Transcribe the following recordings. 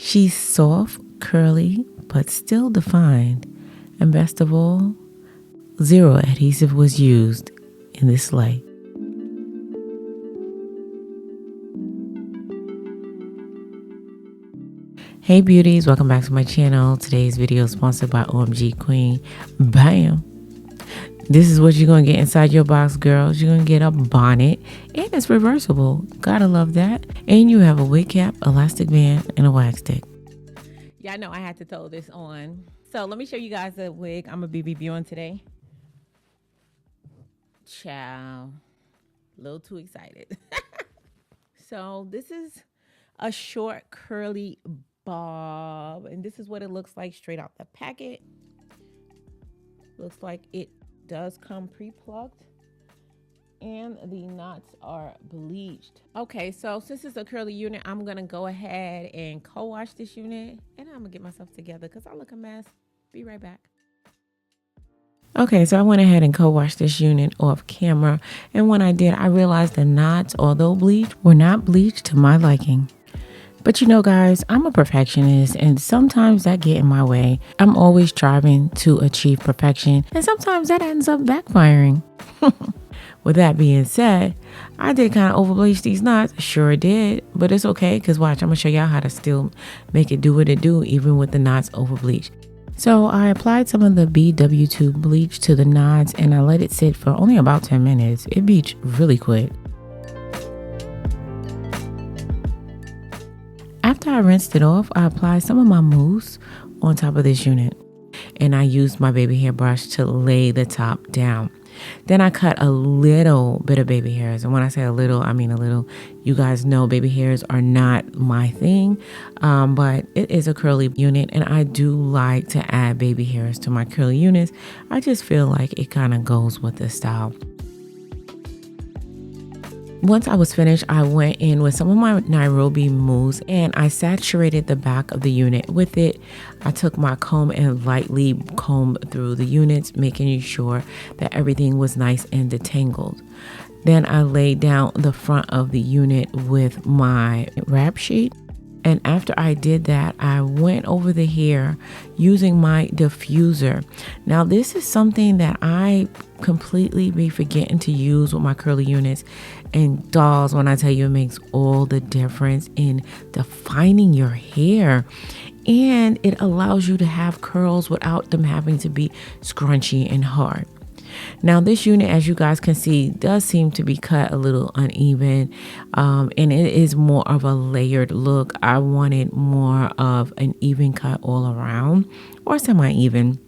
She's soft, curly, but still defined. And best of all, zero adhesive was used in this light. Hey beauties, welcome back to my channel. Today's video is sponsored by OMG Queen. Bam! This is what you're going to get inside your box, girls. You're going to get a bonnet, and it's reversible. Gotta love that. And you have a wig cap, elastic band, and a wax stick. Yeah, I know I had to throw this on. So let me show you guys the wig I'm going to be reviewing today. Ciao. A little too excited. So this is a short curly bob, and this is what it looks like straight out the packet. Looks like it does come pre-plucked, and the knots are bleached. Okay, so since it's a curly unit, I'm gonna go ahead and co-wash this unit, and I'm gonna get myself together because I look a mess. Be right back. Okay, so I went ahead and co-washed this unit off camera, and when I did, I realized the knots, although bleached, were not bleached to my liking. But you know, guys, I'm a perfectionist, and sometimes that get in my way. I'm always striving to achieve perfection, and sometimes that ends up backfiring. With that being said, I did kind of over bleach these knots. Sure did, but it's okay, because watch, I'm going to show y'all how to still make it do what it do, even with the knots over bleached. So I applied some of the BW2 bleach to the knots, and I let it sit for only about 10 minutes. It bleached really quick. After I rinsed it off, I applied some of my mousse on top of this unit, and I used my baby hair brush to lay the top down. Then I cut a little bit of baby hairs, and when I say a little, I mean a little. You guys know baby hairs are not my thing, but it is a curly unit, and I do like to add baby hairs to my curly units. I just feel like it kind of goes with the style. Once I was finished, I went in with some of my Nairobi mousse, and I saturated the back of the unit with it. I took my comb and lightly combed through the units, making sure that everything was nice and detangled. Then I laid down the front of the unit with my wrap sheet. And after I did that, I went over the hair using my diffuser. Now, this is something that I completely be forgetting to use with my curly units. And dolls, when I tell you, it makes all the difference in defining your hair. And it allows you to have curls without them having to be scrunchy and hard. Now, this unit, as you guys can see, does seem to be cut a little uneven, and it is more of a layered look. I wanted more of an even cut all around, or semi-even.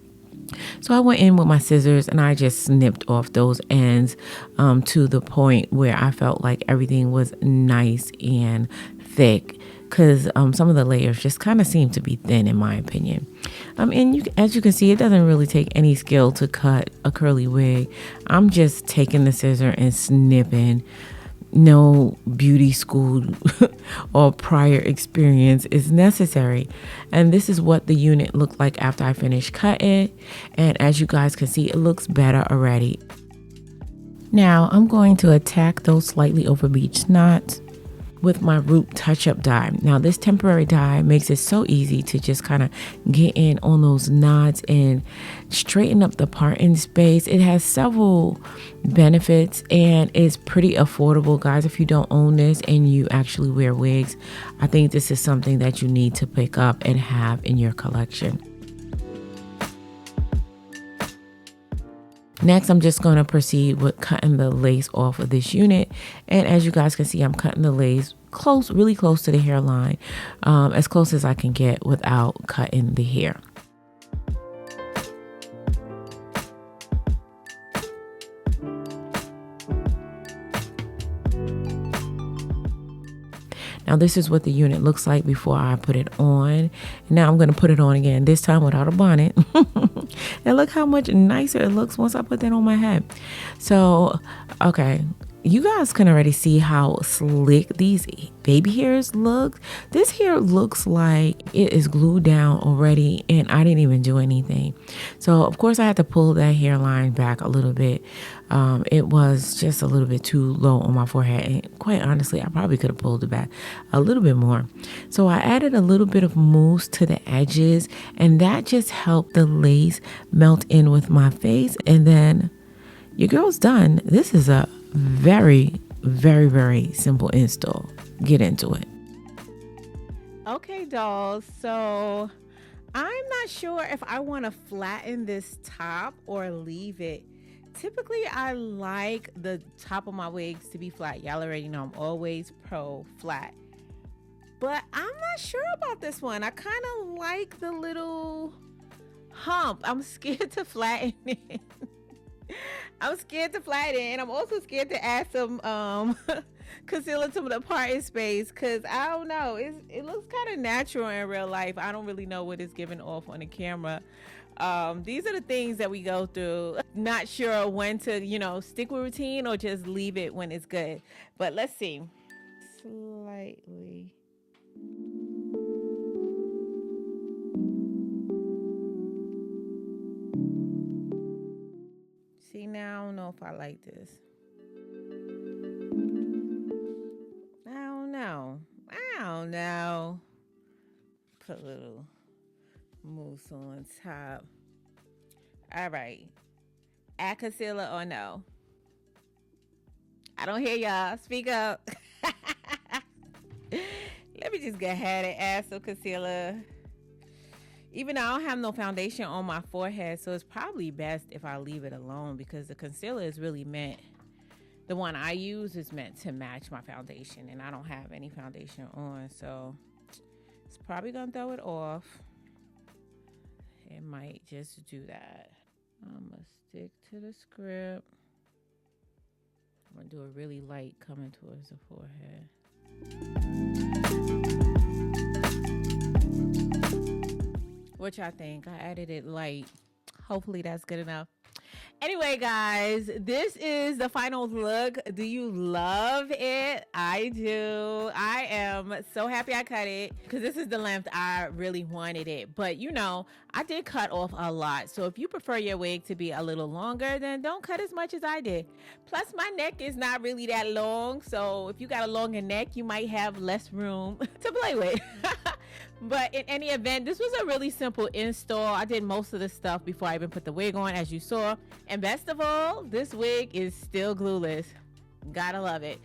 So I went in with my scissors and I just snipped off those ends to the point where I felt like everything was nice and thick, because some of the layers just kind of seem to be thin, in my opinion. And as you can see, it doesn't really take any skill to cut a curly wig. I'm just taking the scissor and snipping. No beauty school or prior experience is necessary. And this is what the unit looked like after I finished cutting. And as you guys can see, it looks better already. Now I'm going to attack those slightly over bleached knots with my root touch-up dye. Now, this temporary dye makes it so easy to just kind of get in on those knots and straighten up the parting space. It has several benefits, and it's pretty affordable, guys. If you don't own this and you actually wear wigs, I think this is something that you need to pick up and have in your collection. Next, I'm just going to proceed with cutting the lace off of this unit. And as you guys can see, I'm cutting the lace really close to the hairline, as close as I can get without cutting the hair. Now, this is what the unit looks like before I put it on. Now I'm going to put it on again, this time without a bonnet. And look how much nicer it looks once I put that on my head. So, okay, you guys can already see how slick these baby hairs look. This hair looks like it is glued down already, and I didn't even do anything. So of course I had to pull that hairline back a little bit. It was just a little bit too low on my forehead, and quite honestly, I probably could have pulled it back a little bit more. So I added a little bit of mousse to the edges, and that just helped the lace melt in with my face. And then your girl's done. This is a very, very, very simple install. Get into it. Okay, dolls. So I'm not sure if I want to flatten this top or leave it. Typically, I like the top of my wigs to be flat. Y'all already know I'm always pro flat. But I'm not sure about this one. I kind of like the little hump. I'm scared to flatten it. I'm scared to flatten it. And I'm also scared to add some concealer to the parting space, because I don't know. It looks kind of natural in real life. I don't really know what it's giving off on the camera. These are the things that we go through. Not sure when to, you know, stick with routine or just leave it when it's good. But let's see. Slightly. See, now I don't know if I like this. I don't know. Put a little mousse on top. All right. Add concealer or no? I don't hear y'all. Speak up. Let me just go ahead and add some concealer. Even though I don't have no foundation on my forehead, so it's probably best if I leave it alone, because the concealer is really meant, the one I use is meant to match my foundation, and I don't have any foundation on, so it's probably gonna throw it off. It might just do that. I'm gonna stick to the script. I'm gonna do a really light coming towards the forehead. What y'all think? I added it light. Hopefully that's good enough. Anyway, guys, this is the final look. Do you love it? I do. I am so happy I cut it, because this is the length I really wanted it. But you know, I did cut off a lot. So if you prefer your wig to be a little longer, then don't cut as much as I did. Plus, my neck is not really that long. So if you got a longer neck, you might have less room to play with. But in any event, this was a really simple install. I did most of the stuff before I even put the wig on, as you saw. And best of all, this wig is still glueless. Gotta love it.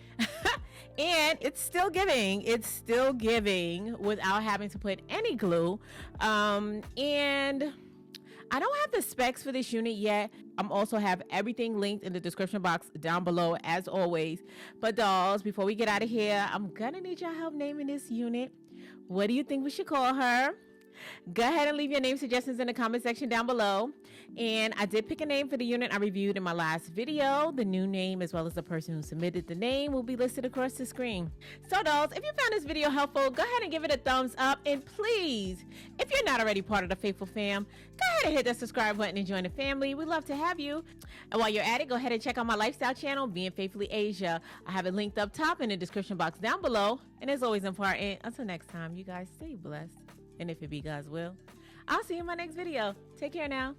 And it's still giving. It's still giving without having to put any glue. And I don't have the specs for this unit yet. I'm also have everything linked in the description box down below, as always. But dolls, before we get out of here, I'm gonna need your help naming this unit. What do you think we should call her? Go ahead and leave your name suggestions in the comment section down below. And I did pick a name for the unit I reviewed in my last video. The new name, as well as the person who submitted the name, will be listed across the screen. So dolls, if you found this video helpful, go ahead and give it a thumbs up. And please, if you're not already part of the Faithful Fam, go ahead and hit that subscribe button and join the family. We'd love to have you. And while you're at it, go ahead and check out my lifestyle channel, Being Faithfully Asia. I have it linked up top in the description box down below. And as always important, until next time, you guys stay blessed. And if it be God's will, I'll see you in my next video. Take care now.